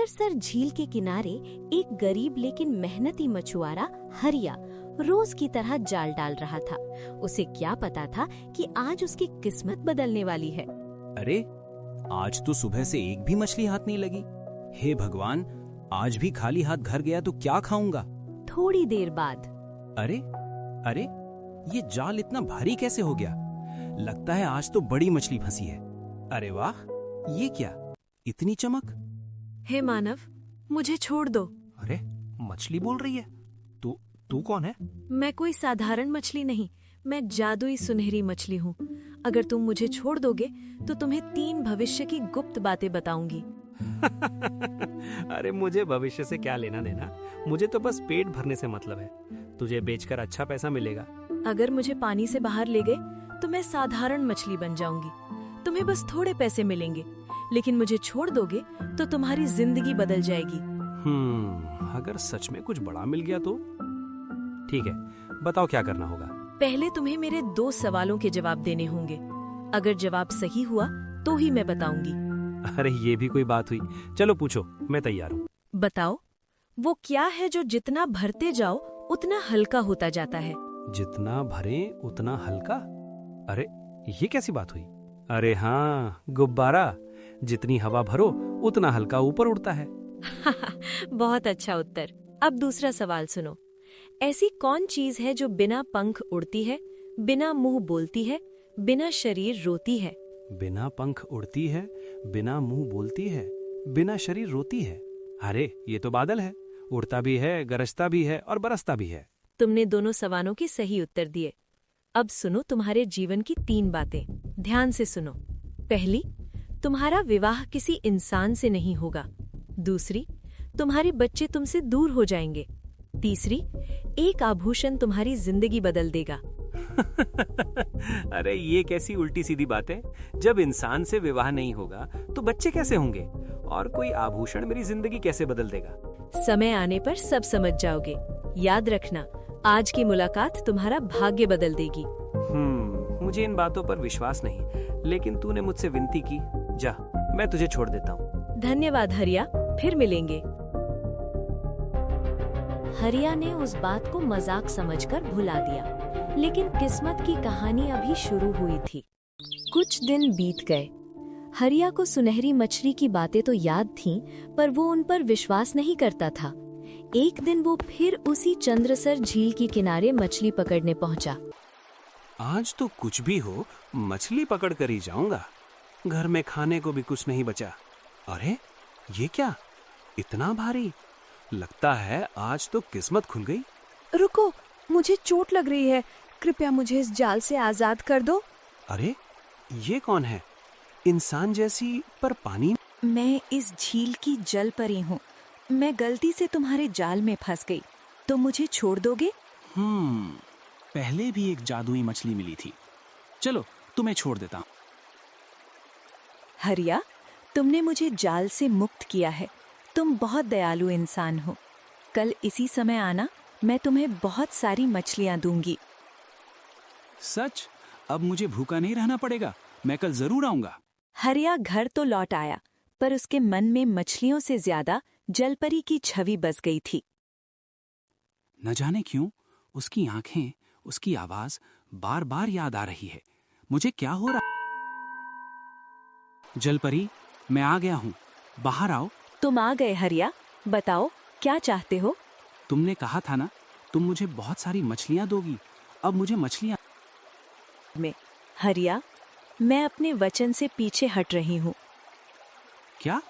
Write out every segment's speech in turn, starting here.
चंद्रसर झील के किनारे एक गरीब लेकिन मेहनती मछुआरा हरिया रोज की तरह जाल डाल रहा था। उसे क्या पता था कि आज उसकी किस्मत बदलने वाली है। अरे, आज तो सुबह से एक भी मछली हाथ नहीं लगी। हे भगवान, आज भी खाली हाथ घर गया तो क्या खाऊंगा। थोड़ी देर बाद अरे अरे, ये जाल इतना भारी कैसे हो गया? लगता है आज तो बड़ी मछली फंसी है। अरे वाह, ये क्या, इतनी चमक। हे मानव, मुझे छोड़ दो। अरे, मछली बोल रही है। तू कौन है? मैं कोई साधारण मछली नहीं, मैं जादुई सुनहरी मछली हूँ। अगर तुम मुझे छोड़ दोगे तो तुम्हें 3 भविष्य की गुप्त बातें बताऊंगी। अरे, मुझे भविष्य से क्या लेना देना। मुझे तो बस पेट भरने से मतलब है। तुझे बेचकर अच्छा पैसा मिलेगा। अगर मुझे पानी से बाहर ले गए तो मैं साधारण मछली बन जाऊंगी। तुम्हें बस थोड़े पैसे मिलेंगे, लेकिन मुझे छोड़ दोगे तो तुम्हारी जिंदगी बदल जाएगी। अगर सच में कुछ बड़ा मिल गया तो ठीक है, बताओ क्या करना होगा। पहले तुम्हें मेरे 2 सवालों के जवाब देने होंगे। अगर जवाब सही हुआ तो ही मैं बताऊंगी। अरे, ये भी कोई बात हुई। चलो पूछो, मैं तैयार हूँ। बताओ, वो क्या है जो जितना भरते जाओ उतना हल्का होता जाता है? जितना भरे उतना हल्का? अरे, ये कैसी बात हुई? अरे हाँ, गुब्बारा। जितनी हवा भरो उतना हल्का ऊपर उड़ता है। बहुत अच्छा उत्तर। अब दूसरा सवाल सुनो। ऐसी कौन चीज है जो बिना पंख उड़ती है, बिना मुंह बोलती है, बिना शरीर रोती है? बिना पंख उड़ती है, बिना मुंह बोलती है, बिना शरीर रोती है। अरे, ये तो बादल है। उड़ता भी है, गरजता भी है और बरसता भी है। तुमने दोनों सवालों के सही उत्तर दिए। अब सुनो तुम्हारे जीवन की 3 बातें। ध्यान से सुनो। पहली, तुम्हारा विवाह किसी इंसान से नहीं होगा। दूसरी, तुम्हारे बच्चे तुमसे दूर हो जाएंगे। तीसरी, एक आभूषण तुम्हारी जिंदगी बदल देगा। अरे, ये कैसी उल्टी सीधी बात है। जब इंसान से विवाह नहीं होगा तो बच्चे कैसे होंगे, और कोई आभूषण मेरी जिंदगी कैसे बदल देगा? समय आने पर सब समझ जाओगे। याद रखना, आज की मुलाकात तुम्हारा भाग्य बदल देगी। मुझे इन बातों पर विश्वास नहीं, लेकिन तूने मुझसे विनती की। जा, मैं तुझे छोड़ देता हूँ। धन्यवाद हरिया, फिर मिलेंगे। हरिया ने उस बात को मजाक समझकर भुला दिया, लेकिन किस्मत की कहानी अभी शुरू हुई थी। कुछ दिन बीत गए। हरिया को सुनहरी मछली की बातें तो याद थीं, पर वो उन पर विश्वास नहीं करता था। एक दिन वो फिर उसी चंद्रसर झील के किनारे मछली पकड़ने पहुंचा। आज तो कुछ भी हो, मछली पकड़ कर ही जाऊंगा। घर में खाने को भी कुछ नहीं बचा। अरे, ये क्या, इतना भारी? लगता है आज तो किस्मत खुल गई। रुको, मुझे चोट लग रही है। कृपया मुझे इस जाल से आजाद कर दो। अरे, ये कौन है? इंसान जैसी पर पानी। मैं इस झील की जल परी हूँ। मैं गलती से तुम्हारे जाल में फंस गई, तो मुझे छोड़ दोगे? पहले भी एक जादुई मछली मिली थी। चलो, तुम्हें छोड़ देता हूँ। हरिया, तुमने मुझे जाल से मुक्त किया है। तुम बहुत दयालु इंसान हो। कल इसी समय आना, मैं तुम्हें बहुत सारी मछलियाँ दूंगी। सच? अब मुझे भूखा नहीं रहना पड़ेगा। मैं कल जरूर आऊंगा। हरिया घर तो लौट आया, पर उसके मन में मछलियों से ज्यादा जलपरी की छवि बस गई थी। न जाने क्यों उसकी आंखें, उसकी आवाज बार बार याद आ रही है। मुझे क्या हो रहा? जलपरी, मैं आ गया हूँ, बाहर आओ। तुम आ गए हरिया, बताओ क्या चाहते हो? तुमने कहा था ना, तुम मुझे बहुत सारी मछलियाँ दोगी। अब मुझे मछलियाँ में हरिया, मैं अपने वचन से पीछे हट रही हूँ। क्या?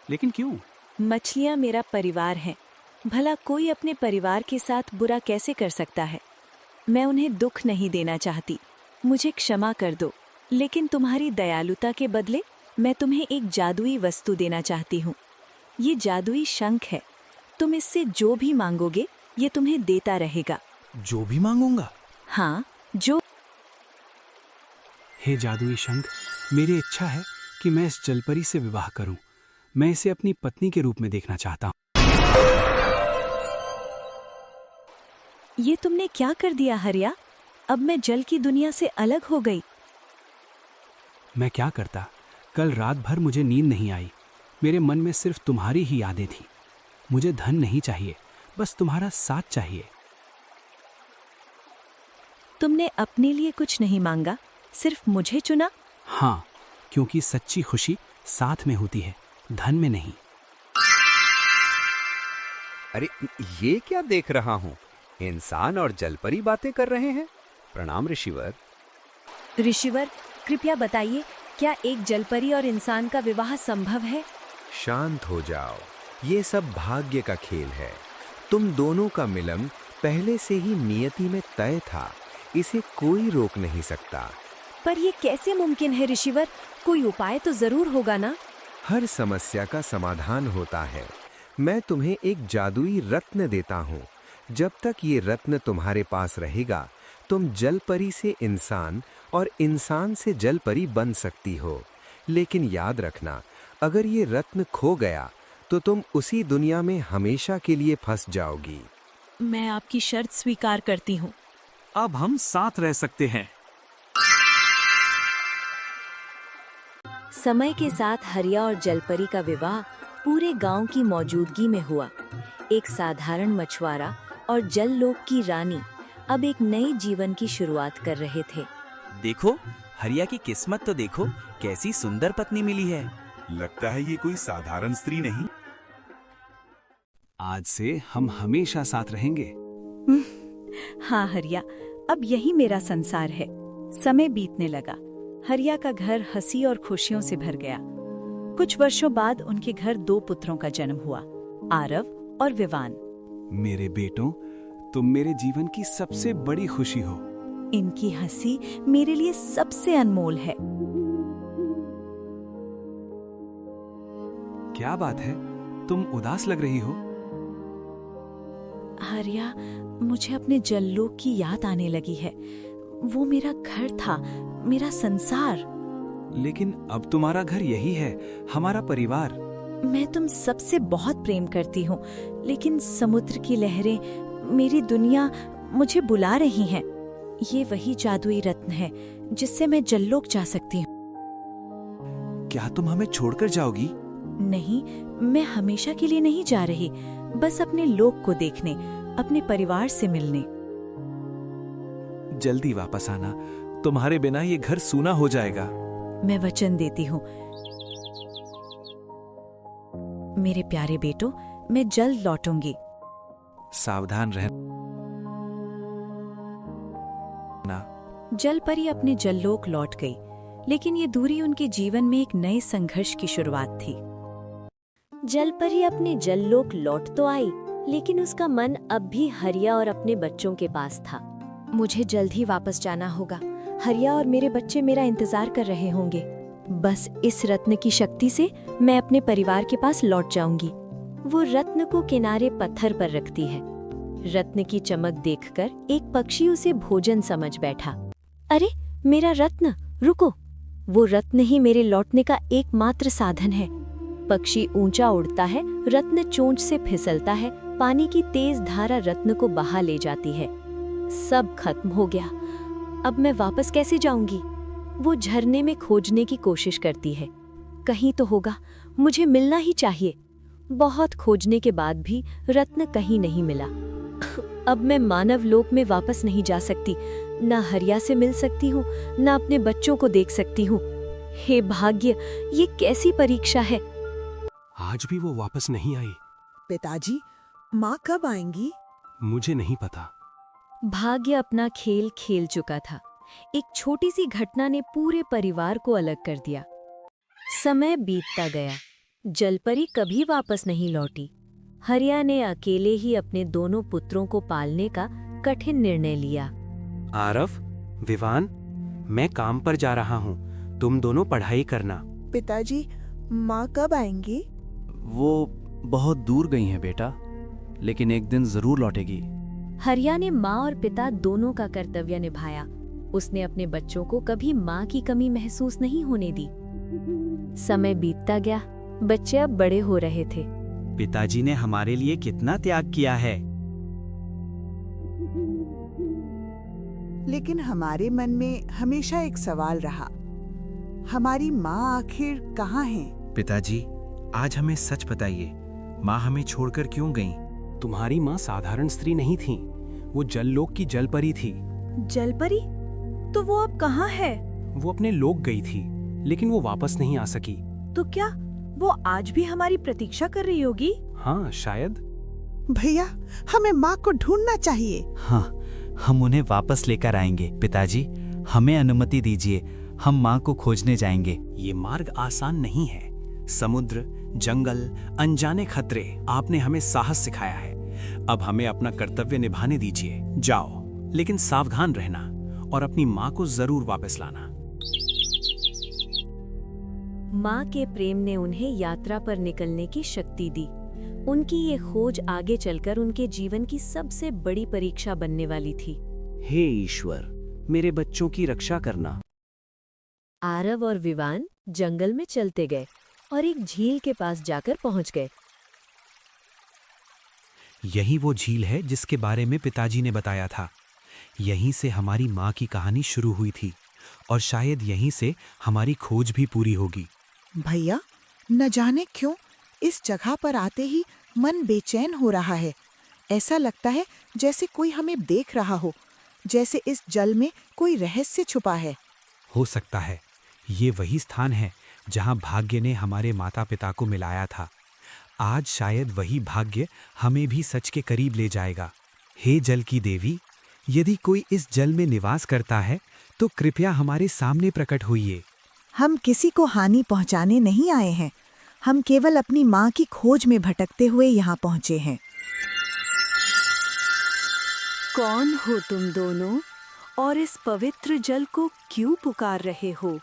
लेकिन क्यों? मछलियाँ मेरा परिवार हैं। भला कोई अपने परिवार के साथ बुरा कैसे कर सकता है? मैं उन्हें दुख नहीं देना चाहती। मुझे क्षमा कर दो, लेकिन तुम्हारी दयालुता के बदले मैं तुम्हें एक जादुई वस्तु देना चाहती हूँ। ये जादुई शंख है। तुम इससे जो भी मांगोगे, ये तुम्हें देता रहेगा। जो भी मांगूंगा? हाँ, जो। हे जादुई शंख, मेरी इच्छा है कि मैं इस जलपरी से विवाह करूं। मैं इसे अपनी पत्नी के रूप में देखना चाहता हूं। ये तुमने क्या कर दिया हरिया? अब मैं जल की दुनिया से अलग हो गई। मैं क्या करता? कल रात भर मुझे नींद नहीं आई। मेरे मन में सिर्फ तुम्हारी ही यादें थी। मुझे धन नहीं चाहिए, बस तुम्हारा साथ चाहिए। तुमने अपने लिए कुछ नहीं मांगा, सिर्फ मुझे चुना। हाँ, क्योंकि सच्ची खुशी साथ में होती है, धन में नहीं। अरे ये क्या देख रहा हूँ? इंसान और जलपरी बातें कर रहे हैं। प्रणाम ऋषिवर। ऋषिवर, कृपया बताइए, क्या एक जलपरी और इंसान का विवाह संभव है? शांत हो जाओ, ये सब भाग्य का खेल है। तुम दोनों का मिलन पहले से ही नियति में तय था, इसे कोई रोक नहीं सकता। पर ये कैसे मुमकिन है ऋषिवर? कोई उपाय तो जरूर होगा ना? हर समस्या का समाधान होता है। मैं तुम्हें एक जादुई रत्न देता हूँ। जब तक ये रत्न तुम्हारे पास रहेगा, तुम जलपरी से इंसान और इंसान से जलपरी बन सकती हो। लेकिन याद रखना, अगर ये रत्न खो गया तो तुम उसी दुनिया में हमेशा के लिए फंस जाओगी। मैं आपकी शर्त स्वीकार करती हूँ। अब हम साथ रह सकते हैं। समय के साथ हरिया और जलपरी का विवाह पूरे गांव की मौजूदगी में हुआ। एक साधारण मछुआरा और जललोक की रानी अब एक नए जीवन की शुरुआत कर रहे थे। देखो, हरिया की किस्मत तो देखो, कैसी सुंदर पत्नी मिली है। लगता है ये कोई साधारण स्त्री नहीं। आज से हम हमेशा साथ रहेंगे। हाँ हरिया, अब यही मेरा संसार है। समय बीतने लगा। हरिया का घर हंसी और खुशियों से भर गया। कुछ वर्षों बाद उनके घर 2 पुत्रों का जन्म हुआ, आरव और विवान। मेरे बेटों, तुम मेरे जीवन की सबसे बड़ी खुशी हो। इनकी हंसी मेरे लिए सबसे अनमोल है। क्या बात है, तुम उदास लग रही हो? हरिया, मुझे अपने जललोक की याद आने लगी है। वो मेरा घर था, मेरा संसार। लेकिन अब तुम्हारा घर यही है, हमारा परिवार। मैं तुम सबसे बहुत प्रेम करती हूँ, लेकिन समुद्र की लहरें, मेरी दुनिया मुझे बुला रही हैं। ये वही जादुई रत्न है जिससे मैं जललोक जा सकती हूँ। क्या तुम हमें छोड़कर जाओगी? नहीं, मैं हमेशा के लिए नहीं जा रही, बस अपने लोक को देखने, अपने परिवार से मिलने। जल्दी वापस आना, तुम्हारे बिना ये घर सूना हो जाएगा। मैं वचन देती हूँ। मेरे प्यारे बेटो, मैं जल्द लौटूंगी। सावधान रहना। जलपरी अपने जललोक लौट गई, लेकिन ये दूरी उनके जीवन में एक नए संघर्ष की शुरुआत थी। जलपरी अपने जललोक लौट तो आई, लेकिन उसका मन अब भी हरिया और अपने बच्चों के पास था। मुझे जल्द ही वापस जाना होगा। हरिया और मेरे बच्चे मेरा इंतजार कर रहे होंगे। बस इस रत्न की शक्ति से मैं अपने परिवार के पास लौट जाऊंगी। वो रत्न को किनारे पत्थर पर रखती है। रत्न की चमक देखकर एक पक्षी उसे भोजन समझ बैठा। अरे मेरा रत्न, रुको! वो रत्न ही मेरे लौटने का एकमात्र साधन है। पक्षी ऊंचा उड़ता है, रत्न चोंच से फिसलता है, पानी की तेज धारा रत्न को बहा ले जाती है। सब खत्म हो गया। अब मैं वापस कैसे जाऊंगी? वो झरने में खोजने की कोशिश करती है। कहीं तो होगा, मुझे मिलना ही चाहिए। बहुत खोजने के बाद भी रत्न कहीं नहीं मिला। अब मैं मानव लोक में वापस नहीं जा सकती। ना हरिया से मिल सकती हूँ, ना अपने बच्चों को देख सकती हूँ। हे भाग्य, ये कैसी परीक्षा है। आज भी वो वापस नहीं आई। पिताजी, माँ कब आएंगी? मुझे नहीं पता। भाग्य अपना खेल खेल चुका था। एक छोटी सी घटना ने पूरे परिवार को अलग कर दिया। समय बीतता गया। जलपरी कभी वापस नहीं लौटी। हरिया ने अकेले ही अपने दोनों पुत्रों को पालने का कठिन निर्णय लिया। आरव, विवान, मैं काम पर जा रहा हूँ, तुम दोनों पढ़ाई करना। पिताजी, माँ कब आएंगी? वो बहुत दूर गई हैं बेटा, लेकिन एक दिन जरूर लौटेगी। हरिया ने माँ और पिता दोनों का कर्तव्य निभाया। उसने अपने बच्चों को कभी माँ की कमी महसूस नहीं होने दी। समय बीतता गया। बच्चे अब बड़े हो रहे थे। पिताजी ने हमारे लिए कितना त्याग किया है। लेकिन हमारे मन में हमेशा एक सवाल रहा, हमारी माँ आखिर कहाँ है? पिताजी, आज हमें सच बताइए, माँ हमें छोड़कर क्यों गईं? तुम्हारी माँ साधारण स्त्री नहीं थी, वो जललोक की जलपरी थी। जलपरी? तो वो अब कहाँ है? वो अपने लोक गई थी, लेकिन वो वापस नहीं आ सकी। तो क्या वो आज भी हमारी प्रतीक्षा कर रही होगी? हाँ, शायद। भैया, हमें माँ को ढूंढना चाहिए। हाँ, हम उन्हें वापस लेकर आएंगे। पिताजी, हमें अनुमति दीजिए, हम माँ को खोजने जाएंगे। ये मार्ग आसान नहीं है। समुद्र, जंगल, अनजाने खतरे, आपने हमें साहस सिखाया है। अब हमें अपना कर्तव्य निभाने दीजिए। जाओ, लेकिन सावधान रहना और अपनी माँ को जरूर वापस लाना। माँ के प्रेम ने उन्हें यात्रा पर निकलने की शक्ति दी। उनकी ये खोज आगे चलकर उनके जीवन की सबसे बड़ी परीक्षा बनने वाली थी। हे ईश्वर, मेरे बच्चों की रक्षा करना। आरव और विवान जंगल में चलते गए और एक झील के पास जाकर पहुंच गए। यही वो झील है जिसके बारे में पिताजी ने बताया था। यहीं से हमारी माँ की कहानी शुरू हुई थी और शायद यहीं से हमारी खोज भी पूरी होगी। भैया, न जाने क्यों इस जगह पर आते ही मन बेचैन हो रहा है। ऐसा लगता है जैसे कोई हमें देख रहा हो, जैसे इस जल में कोई रहस्य छुपा है। हो सकता है ये वही स्थान है जहाँ भाग्य ने हमारे माता पिता को मिलाया था। आज शायद वही भाग्य हमें भी सच के करीब ले जाएगा। हे जल की देवी, यदि कोई इस जल में निवास करता है तो कृपया हमारे सामने प्रकट होइए। हम किसी को हानि पहुंचाने नहीं आए हैं, हम केवल अपनी माँ की खोज में भटकते हुए यहाँ पहुँचे हैं। कौन हो तुम दोनों और इस पवित्र जल को क्यों पुकार रहे हो?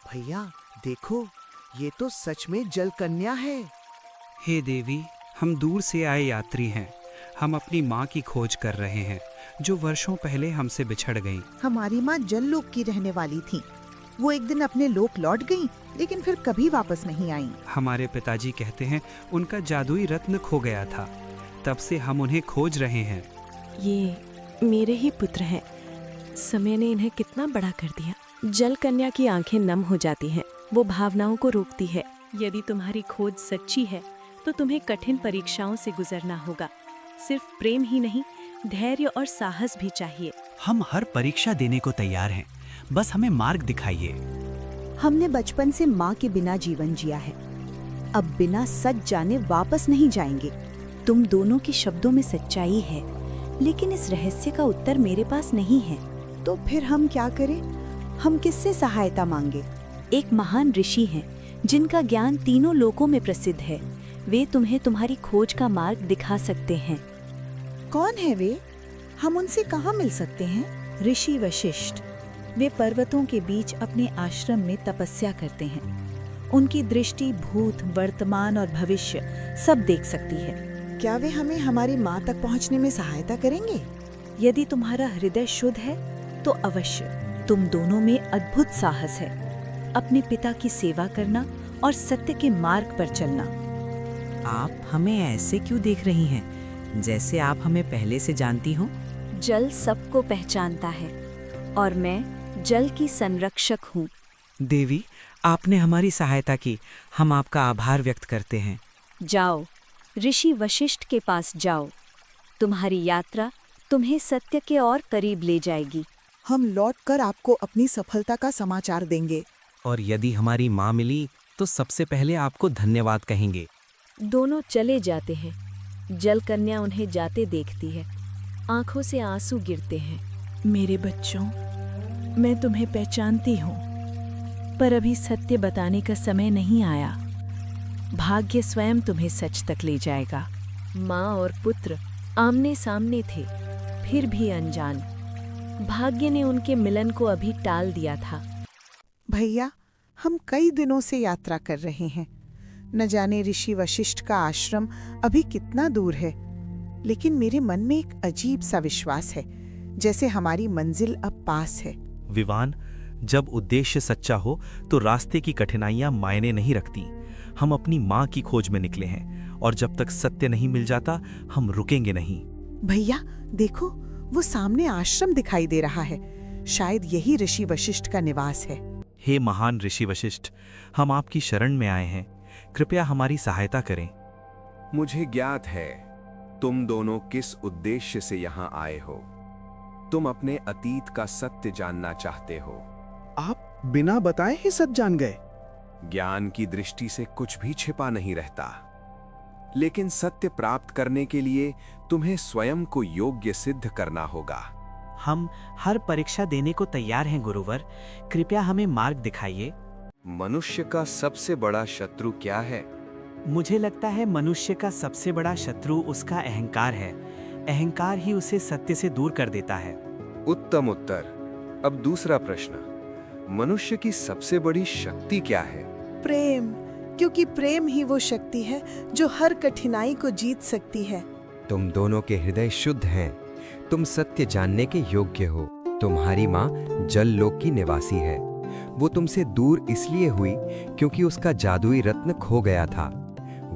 भैया देखो, ये तो सच में जल कन्या है। हे देवी, हम दूर से आए यात्री हैं। हम अपनी माँ की खोज कर रहे हैं, जो वर्षों पहले हमसे बिछड़ गई। हमारी माँ जललोक की रहने वाली थी। वो एक दिन अपने लोक लौट गईं, लेकिन फिर कभी वापस नहीं आईं। हमारे पिताजी कहते हैं उनका जादुई रत्न खो गया था। तब से हम उन्हें खोज रहे हैं। ये मेरे ही पुत्र हैं। समय ने इन्हें कितना बड़ा कर दिया। जल कन्या की आंखें नम हो जाती हैं। वो भावनाओं को रोकती है। यदि तुम्हारी खोज सच्ची है तो तुम्हें कठिन परीक्षाओं से गुजरना होगा। सिर्फ प्रेम ही नहीं, धैर्य और साहस भी चाहिए। हम हर परीक्षा देने को तैयार हैं, बस हमें मार्ग दिखाइए। हमने बचपन से माँ के बिना जीवन जिया है। अब बिना सच जाने वापस नहीं जाएंगे। तुम दोनों के शब्दों में सच्चाई है, लेकिन इस रहस्य का उत्तर मेरे पास नहीं है। तो फिर हम क्या करें? हम किससे सहायता मांगे? एक महान ऋषि हैं जिनका ज्ञान तीनों लोकों में प्रसिद्ध है। वे तुम्हें तुम्हारी खोज का मार्ग दिखा सकते हैं। कौन है वे? हम उनसे कहाँ मिल सकते हैं? ऋषि वशिष्ठ। वे पर्वतों के बीच अपने आश्रम में तपस्या करते हैं। उनकी दृष्टि भूत, वर्तमान और भविष्य सब देख सकती है। क्या वे हमें हमारी माँ तक पहुँचने में सहायता करेंगे? यदि तुम्हारा हृदय शुद्ध है तो अवश्य। तुम दोनों में अद्भुत साहस है। अपने पिता की सेवा करना और सत्य के मार्ग पर चलना। आप हमें ऐसे क्यों देख रही हैं, जैसे आप हमें पहले से जानती हो? जल सबको पहचानता है और मैं जल की संरक्षक हूँ। देवी, आपने हमारी सहायता की, हम आपका आभार व्यक्त करते हैं। जाओ, ऋषि वशिष्ठ के पास जाओ। तुम्हारी यात्रा तुम्हें सत्य के और करीब ले जाएगी। हम लौटकर आपको अपनी सफलता का समाचार देंगे। और यदि हमारी माँ मिली तो सबसे पहले आपको धन्यवाद कहेंगे। दोनों चले जाते हैं। जल कन्या उन्हें जाते देखती है। आंखों से आंसू गिरते हैं। मेरे बच्चों, मैं तुम्हें पहचानती हूँ, पर अभी सत्य बताने का समय नहीं आया। भाग्य स्वयं तुम्हें सच तक ले जाएगा। माँ और पुत्र आमने सामने थे, फिर भी अनजान। भाग्य ने उनके मिलन को अभी टाल दिया था। भैया, हम कई दिनों से यात्रा कर रहे हैं। न जाने ऋषि वशिष्ठ का आश्रम अभी कितना दूर है, लेकिन मेरे मन में एक अजीब सा विश्वास है, जैसे हमारी मंजिल अब पास है। विवान, जब उद्देश्य सच्चा हो तो रास्ते की कठिनाइयां मायने नहीं रखती। हम अपनी माँ की खोज में निकले हैं और जब तक सत्य नहीं मिल जाता हम रुकेंगे नहीं। भैया देखो, वो सामने आश्रम दिखाई दे रहा है। शायद यही ऋषि वशिष्ठ का निवास है। हे महान ऋषि वशिष्ठ, हम आपकी शरण में आए हैं। कृपया हमारी सहायता करें। मुझे ज्ञात है तुम दोनों किस उद्देश्य से यहाँ आए हो। तुम अपने अतीत का सत्य जानना चाहते हो। आप बिना बताए ही सच जान गए। ज्ञान की दृष्टि से कुछ भी छिपा नहीं रहता, लेकिन सत्य प्राप्त करने के लिए तुम्हें स्वयं को योग्य सिद्ध करना होगा। हम हर परीक्षा देने को तैयार हैं गुरुवर, कृपया हमें मार्ग दिखाइए। मनुष्य का सबसे बड़ा शत्रु क्या है? मुझे लगता है मनुष्य का सबसे बड़ा शत्रु उसका अहंकार है। अहंकार ही उसे सत्य से दूर कर देता है। उत्तम उत्तर। अब दूसरा प्रश्न, मनुष्य की सबसे बड़ी शक्ति क्या है? प्रेम, क्योंकि प्रेम ही वो शक्ति है जो हर कठिनाई को जीत सकती है। तुम दोनों के हृदय शुद्ध हैं। तुम सत्य जानने के योग्य हो। तुम्हारी माँ जल लोक की निवासी है। वो तुमसे दूर इसलिए हुई क्योंकि उसका जादुई रत्न खो गया था।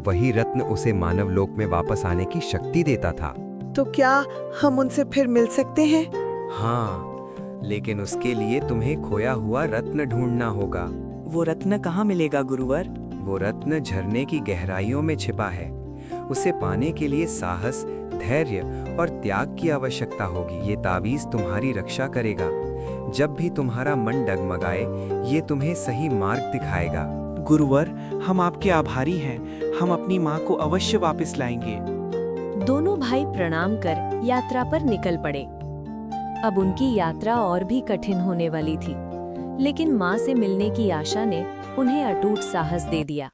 वही रत्न उसे मानव लोक में वापस आने की शक्ति देता था। तो क्या हम उनसे फिर मिल सकते हैं? हाँ, लेकिन उसके लिए तुम्हें खोया हुआ रत्न ढूंढना होगा। वो रत्न कहाँ मिलेगा गुरुवर? वो रत्न झरने की गहराइयों में छिपा है। उसे पाने के लिए साहस, धैर्य और त्याग की आवश्यकता होगी। ये तावीज तुम्हारी रक्षा करेगा। जब भी तुम्हारा मन डगमगाए, ये तुम्हें सही मार्ग दिखाएगा। गुरुवर, हम आपके आभारी हैं। हम अपनी माँ को अवश्य वापस लाएंगे। दोनों भाई प्रणाम कर यात्रा पर निकल पड़े। अब उनकी यात्रा और भी कठिन होने वाली थी, लेकिन माँ से मिलने की आशा ने उन्हें अटूट साहस दे दिया।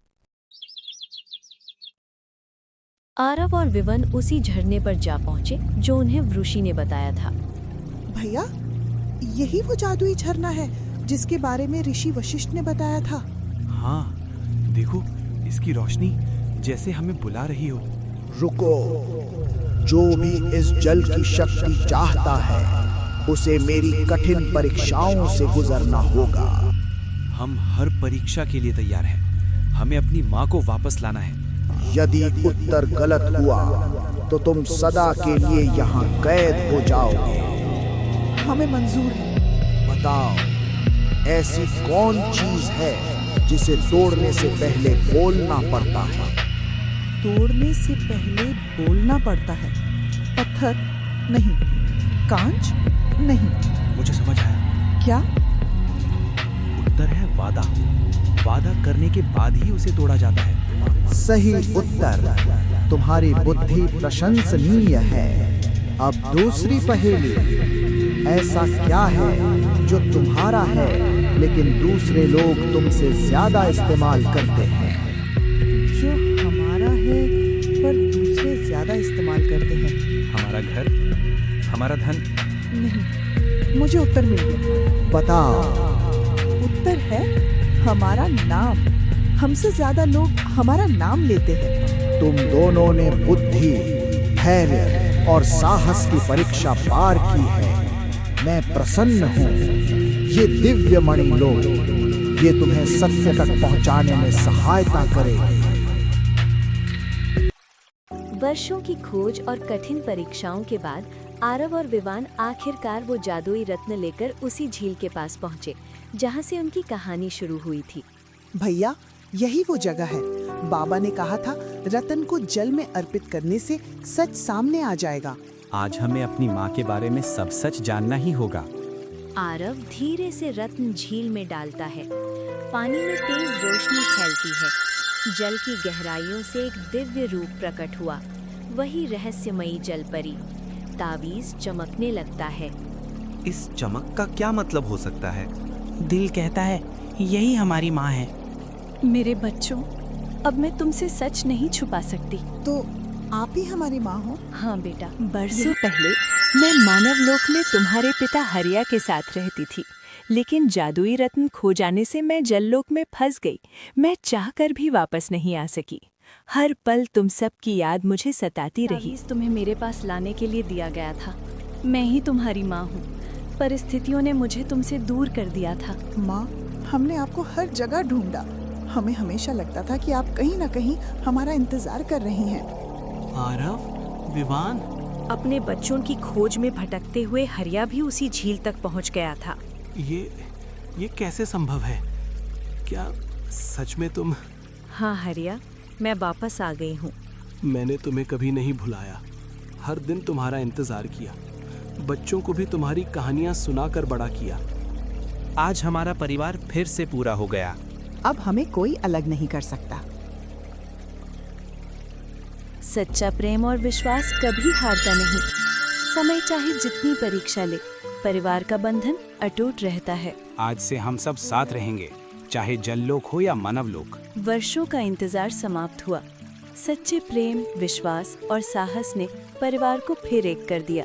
आरव और विवन उसी झरने पर जा पहुंचे जो उन्हें वृषि ने बताया था। भैया, यही वो जादुई झरना है जिसके बारे में ऋषि वशिष्ठ ने बताया था। हाँ, देखो, इसकी रोशनी जैसे हमें बुला रही हो। रुको, जो भी इस जल की शक्ति चाहता है उसे मेरी कठिन परीक्षाओं से गुजरना होगा। हम हर परीक्षा के लिए तैयार हैं। हमें अपनी माँ को वापस लाना है। यदि उत्तर गलत हुआ तो तुम सदा के लिए यहाँ कैद हो जाओगे। हमें मंजूर है। बताओ, ऐसी कौन चीज है जिसे तोड़ने से पहले बोलना पड़ता है? तोड़ने से पहले बोलना पड़ता है? पत्थर नहीं, कांच नहीं। मुझे समझ आया। क्या? उत्तर है वादा। वादा करने के बाद ही उसे तोड़ा जाता है। सही उत्तर। तुम्हारी बुद्धि प्रशंसनीय है। अब दूसरी पहेली, ऐसा क्या है जो तुम्हारा है लेकिन दूसरे लोग तुमसे ज्यादा इस्तेमाल करते हैं? जो हमारा है पर दूसरे ज्यादा इस्तेमाल करते हैं? हमारा घर, हमारा धन। नहीं, मुझे उत्तर मिल गया। बताओ। उत्तर है हमारा नाम। हमसे ज्यादा लोग हमारा नाम लेते हैं। तुम दोनों ने बुद्धि, धैर्य और साहस की परीक्षा पार की है। मैं प्रसन्न हूँ। ये दिव्य मणि लो, ये तुम्हें सत्य तक पहुँचाने में सहायता करेगी। वर्षों की खोज और कठिन परीक्षाओं के बाद आरव और विवान आखिरकार वो जादुई रत्न लेकर उसी झील के पास पहुंचे जहां से उनकी कहानी शुरू हुई थी। भैया, यही वो जगह है। बाबा ने कहा था रतन को जल में अर्पित करने से सच सामने आ जाएगा। आज हमें अपनी माँ के बारे में सब सच जानना ही होगा। आरव धीरे से रत्न झील में डालता है। पानी में तेज रोशनी फैलती है। जल की गहराइयों से एक दिव्य रूप प्रकट हुआ, वही रहस्यमयी जलपरी। तावीज चमकने लगता है। इस चमक का क्या मतलब हो सकता है? दिल कहता है यही हमारी माँ है। मेरे बच्चों, अब मैं तुमसे सच नहीं छुपा सकती। तो आप ही हमारी माँ हो? हाँ बेटा। बरसों पहले मैं मानव लोक में तुम्हारे पिता हरिया के साथ रहती थी, लेकिन जादुई रत्न खो जाने से मैं जललोक में फंस गई। मैं चाहकर भी वापस नहीं आ सकी। हर पल तुम सब की याद मुझे सताती रही। तुम्हें मेरे पास लाने के लिए दिया गया था। मैं ही तुम्हारी माँ हूँ। परिस्थितियों ने मुझे तुमसे दूर कर दिया था। माँ, हमने आपको हर जगह ढूंढा। हमें हमेशा लगता था कि आप कहीं न कहीं हमारा इंतजार कर रही हैं। आरव, विवान। अपने बच्चों की खोज में भटकते हुए हरिया भी उसी झील तक पहुंच गया था। ये कैसे संभव है? क्या सच में तुम हाँ हरिया, मैं वापस आ गई हूँ। मैंने तुम्हें कभी नहीं भुलाया, हर दिन तुम्हारा इंतजार किया, बच्चों को भी तुम्हारी कहानियां सुनाकर बड़ा किया। आज हमारा परिवार फिर से पूरा हो गया। अब हमें कोई अलग नहीं कर सकता। सच्चा प्रेम और विश्वास कभी हारता नहीं। समय चाहे जितनी परीक्षा ले, परिवार का बंधन अटूट रहता है। आज से हम सब साथ रहेंगे, चाहे जललोक हो या मानवलोक। वर्षों का इंतजार समाप्त हुआ। सच्चे प्रेम, विश्वास और साहस ने परिवार को फिर एक कर दिया।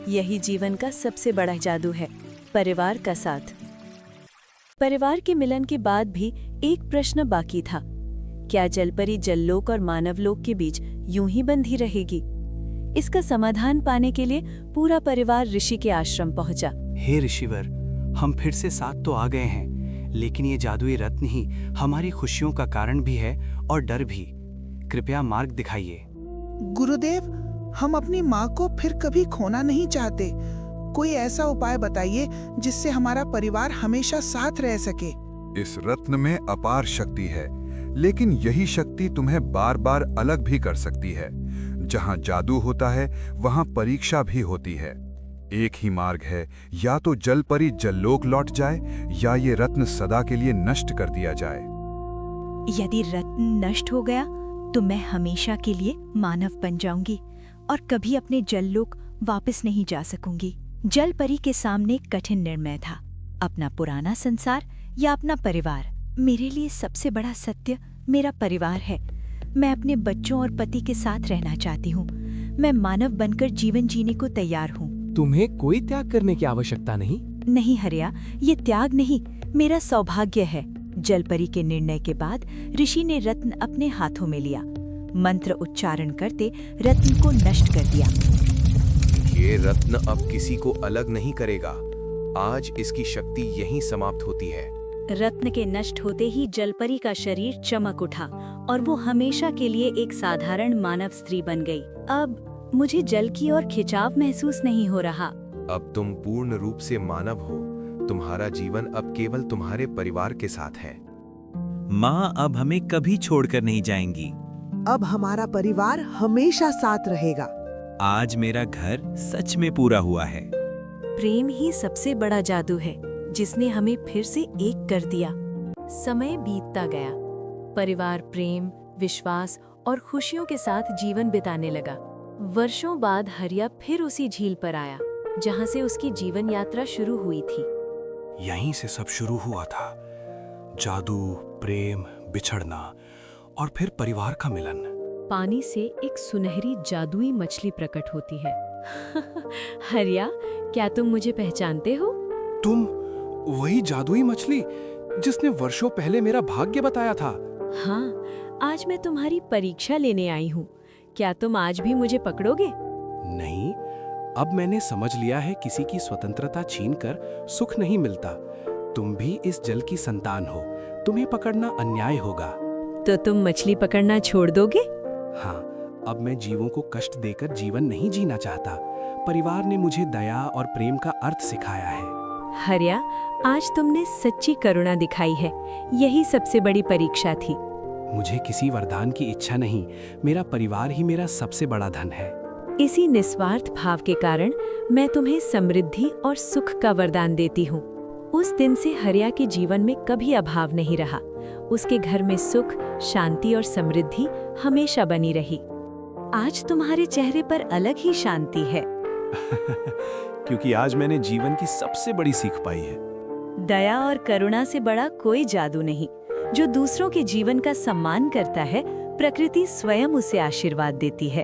यही जीवन का सबसे बड़ा जादू है, परिवार का साथ। परिवार के मिलन के बाद भी एक प्रश्न बाकी था। क्या जलपरी जललोक और मानवलोक के बीच यूं ही बंधी रहेगी? इसका समाधान पाने के लिए पूरा परिवार ऋषि के आश्रम पहुंचा। हे ऋषिवर, हम फिर से साथ तो आ गए हैं, लेकिन ये जादुई रत्न ही हमारी खुशियों का कारण भी है और डर भी। कृपया मार्ग दिखाइए। गुरुदेव, हम अपनी माँ को फिर कभी खोना नहीं चाहते। कोई ऐसा उपाय बताइए जिससे हमारा परिवार हमेशा साथ रह सके। इस रत्न में अपार शक्ति है, लेकिन यही शक्ति तुम्हें बार बार अलग भी कर सकती है। जहाँ जादू होता है वहाँ परीक्षा भी होती है। एक ही मार्ग है, या तो जलपरी जललोक लौट जाए या ये रत्न सदा के लिए नष्ट कर दिया जाए। यदि रत्न नष्ट हो गया तो मैं हमेशा के लिए मानव बन जाऊंगी और कभी अपने जललोक वापस नहीं जा सकूंगी। जलपरी के सामने कठिन निर्णय था, अपना पुराना संसार या अपना परिवार। मेरे लिए सबसे बड़ा सत्य मेरा परिवार है। मैं अपने बच्चों और पति के साथ रहना चाहती हूँ। मैं मानव बनकर जीवन जीने को तैयार हूँ। तुम्हें कोई त्याग करने की आवश्यकता नहीं। नहीं हरिया, ये त्याग नहीं, मेरा सौभाग्य है। जलपरी के निर्णय के बाद ऋषि ने रत्न अपने हाथों में लिया। मंत्र उच्चारण करते रत्न को नष्ट कर दिया। ये रत्न अब किसी को अलग नहीं करेगा। आज इसकी शक्ति यहीं समाप्त होती है। रत्न के नष्ट होते ही जलपरी का शरीर चमक उठा और वो हमेशा के लिए एक साधारण मानव स्त्री बन गई। अब मुझे जल की और खिंचाव महसूस नहीं हो रहा। अब तुम पूर्ण रूप से मानव हो। तुम्हारा जीवन अब केवल तुम्हारे परिवार के साथ है। माँ अब हमें कभी छोड़कर नहीं जाएंगी। अब हमारा परिवार हमेशा साथ रहेगा। आज मेरा घर सच में पूरा हुआ है। प्रेम ही सबसे बड़ा जादू है, जिसने हमें फिर से एक कर दिया। समय बीतता गया। परिवार प्रेम, विश्वास और खुशियों के साथ जीवन बिताने लगा। वर्षों बाद हरिया फिर उसी झील पर आया, जहां से उसकी जीवन यात्रा शुरू हुई थी। यहीं से सब शुरू हुआ था। जादू, प्रेम, बिछड़ना और फिर परिवार का मिलन। पानी से एक सुनहरी जादुई मछली प्रकट होती है। हरिया, क्या तुम मुझे पहचानते हो? तुम वही जादुई मछली जिसने वर्षों पहले मेरा भाग्य बताया था। हाँ, आज मैं तुम्हारी परीक्षा लेने आई हूँ। क्या तुम आज भी मुझे पकड़ोगे? नहीं, अब मैंने समझ लिया है, किसी की स्वतंत्रता छीनकर सुख नहीं मिलता। तुम भी इस जल की संतान हो, तुम्हें पकड़ना अन्याय होगा। तो तुम मछली पकड़ना छोड़ दोगे? हाँ, अब मैं जीवों को कष्ट देकर जीवन नहीं जीना चाहता। परिवार ने मुझे दया और प्रेम का अर्थ सिखाया है। हरिया, आज तुमने सच्ची करुणा दिखाई है। यही सबसे बड़ी परीक्षा थी। मुझे किसी वरदान की इच्छा नहीं, मेरा परिवार ही मेरा सबसे बड़ा धन है। इसी निस्वार्थ भाव के कारण मैं तुम्हें समृद्धि और सुख का वरदान देती हूँ। उस दिन से हरिया के जीवन में कभी अभाव नहीं रहा। उसके घर में सुख, शांति और समृद्धि हमेशा बनी रही। आज तुम्हारे चेहरे पर अलग ही शांति है। क्योंकि आज मैंने जीवन की सबसे बड़ी सीख पाई है। दया और करुणा से बड़ा कोई जादू नहीं। जो दूसरों के जीवन का सम्मान करता है, प्रकृति स्वयं उसे आशीर्वाद देती है।